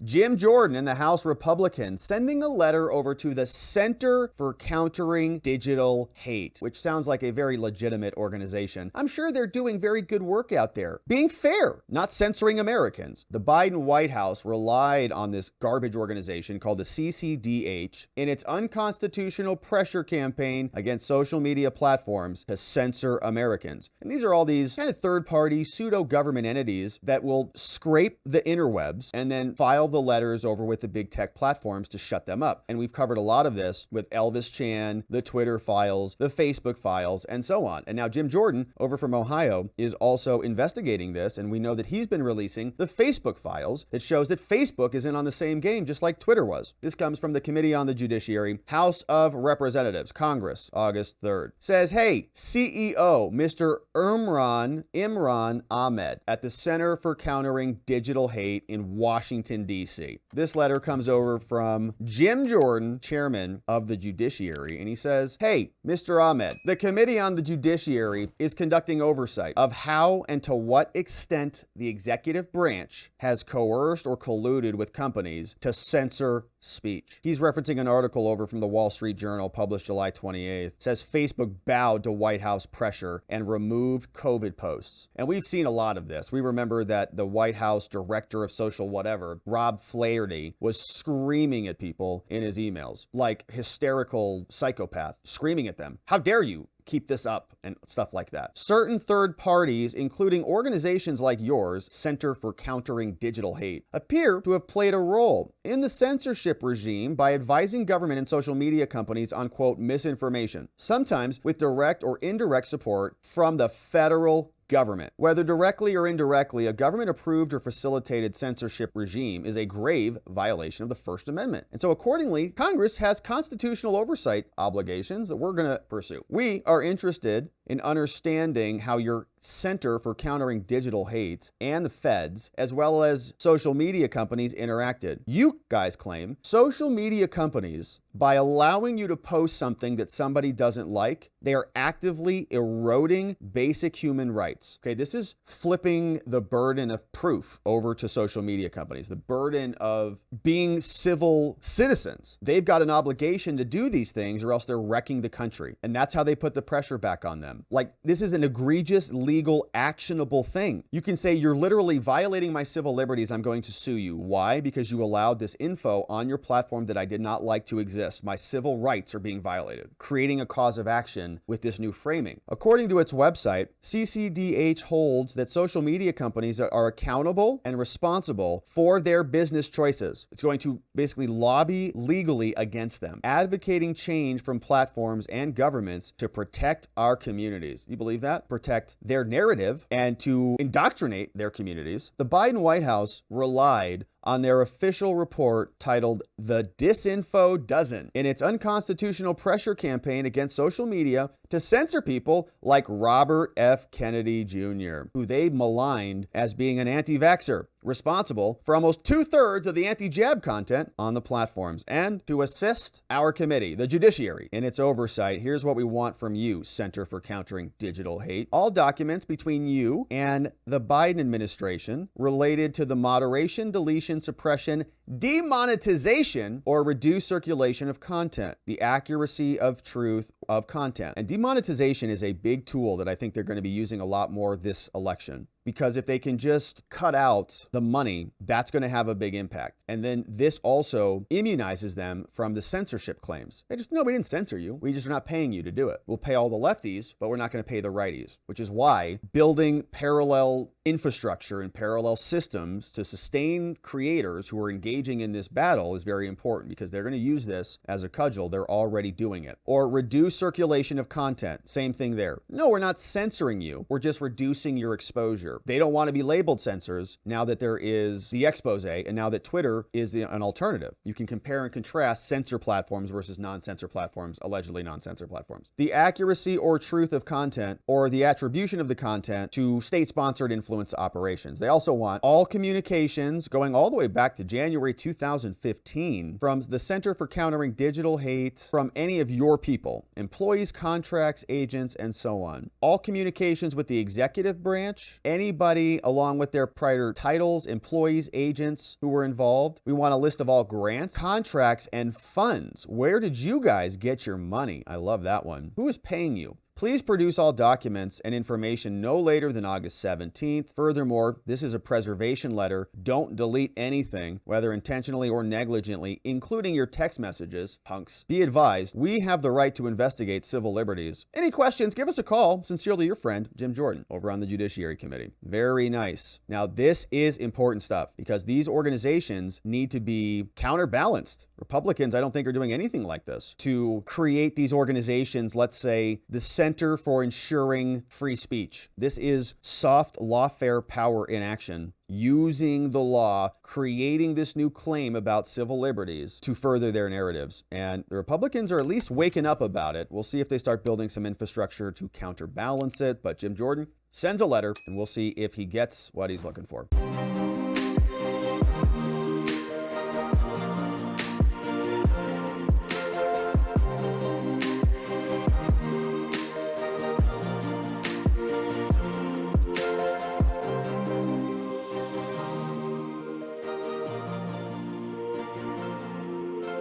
Jim Jordan and the House Republicans sending a letter over to the Center for Countering Digital Hate, which sounds like a very legitimate organization. I'm sure they're doing very good work out there, being fair, not censoring Americans. The Biden White House relied on this garbage organization called the CCDH in its unconstitutional pressure campaign against social media platforms to censor Americans. And these are all these kind of third-party pseudo-government entities that will scrape the interwebs and then file the letters over with the big tech platforms to shut them up. And we've covered a lot of this with Elvis Chan, the Twitter files, the Facebook files, and so on. And now Jim Jordan, over from Ohio, is also investigating this, and we know that he's been releasing the Facebook files that shows that Facebook is in on the same game, just like Twitter was. This comes from the Committee on the Judiciary, House of Representatives, Congress, August 3rd. Says, hey, CEO, Mr. Imran Ahmed, at the Center for Countering Digital Hate in Washington, D.C. This letter comes over from Jim Jordan, chairman of the Judiciary, and he says, hey, Mr. Ahmed, the Committee on the Judiciary is conducting oversight of how and to what extent the executive branch has coerced or colluded with companies to censor speech. He's referencing an article over from the Wall Street Journal published July 28th. Says Facebook bowed to White House pressure and removed COVID posts. And we've seen a lot of this. We remember that the White House director of social whatever, Rob Flaherty, was screaming at people in his emails like hysterical psychopath, screaming at them. How dare you keep this up and stuff like that. Certain third parties, including organizations like yours, Center for Countering Digital Hate, appear to have played a role in the censorship regime by advising government and social media companies on, quote, misinformation, sometimes with direct or indirect support from the federal government. Whether directly or indirectly, a government-approved or facilitated censorship regime is a grave violation of the First Amendment. And so accordingly, Congress has constitutional oversight obligations that we're going to pursue. We are interested in understanding how your Center for Countering Digital Hate and the feds, as well as social media companies, interacted. You guys claim social media companies, by allowing you to post something that somebody doesn't like, they are actively eroding basic human rights. Okay, this is flipping the burden of proof over to social media companies, the burden of being civil citizens. They've got an obligation to do these things or else they're wrecking the country. And that's how they put the pressure back on them. Like, this is an egregious, legal, actionable thing. You can say, you're literally violating my civil liberties. I'm going to sue you. Why? Because you allowed this info on your platform that I did not like to exist. My civil rights are being violated, creating a cause of action with this new framing. According to its website, CCDH holds that social media companies are accountable and responsible for their business choices. It's going to basically lobby legally against them, advocating change from platforms and governments to protect our communities. You believe that? Protect their narrative and to indoctrinate their communities. The Biden White House relied on their official report titled The Disinfo Dozen in its unconstitutional pressure campaign against social media to censor people like Robert F. Kennedy Jr., who they maligned as being an anti-vaxxer, responsible for almost 2/3 of the anti-jab content on the platforms. And to assist our committee, the Judiciary, in its oversight, here's what we want from you, Center for Countering Digital Hate. All documents between you and the Biden administration related to the moderation, deletion, suppression, demonetization, or reduced circulation of content, the accuracy of truth of content. And demonetization is a big tool that I think they're going to be using a lot more this election. Because if they can just cut out the money, that's going to have a big impact. And then this also immunizes them from the censorship claims. They just, no, we didn't censor you. We just are not paying you to do it. We'll pay all the lefties, but we're not going to pay the righties, which is why building parallel infrastructure and parallel systems to sustain creators who are engaging in this battle is very important, because they're going to use this as a cudgel. They're already doing it. Or reduce circulation of content. Same thing there. No, we're not censoring you. We're just reducing your exposure. They don't want to be labeled censors now that there is the expose and now that Twitter is an alternative. You can compare and contrast censor platforms versus non-censor platforms, allegedly non-censor platforms. The accuracy or truth of content or the attribution of the content to state-sponsored influence operations. They also want all communications going all the way back to January 2015 from the Center for Countering Digital Hate from any of your people, employees, contracts, agents, and so on. All communications with the executive branch, any anybody along with their prior titles, employees, agents who were involved. We want a list of all grants, contracts, and funds. Where did you guys get your money? I love that one. Who is paying you? Please produce all documents and information no later than August 17th. Furthermore, this is a preservation letter. Don't delete anything, whether intentionally or negligently, including your text messages, punks. Be advised, we have the right to investigate civil liberties. Any questions, give us a call. Sincerely, your friend, Jim Jordan, over on the Judiciary Committee. Very nice. Now, this is important stuff because these organizations need to be counterbalanced. Republicans, I don't think, are doing anything like this to create these organizations, let's say, the Center for Ensuring Free Speech. This is soft lawfare power in action, using the law, creating this new claim about civil liberties to further their narratives. And the Republicans are at least waking up about it. We'll see if they start building some infrastructure to counterbalance it. But Jim Jordan sends a letter, and we'll see if he gets what he's looking for.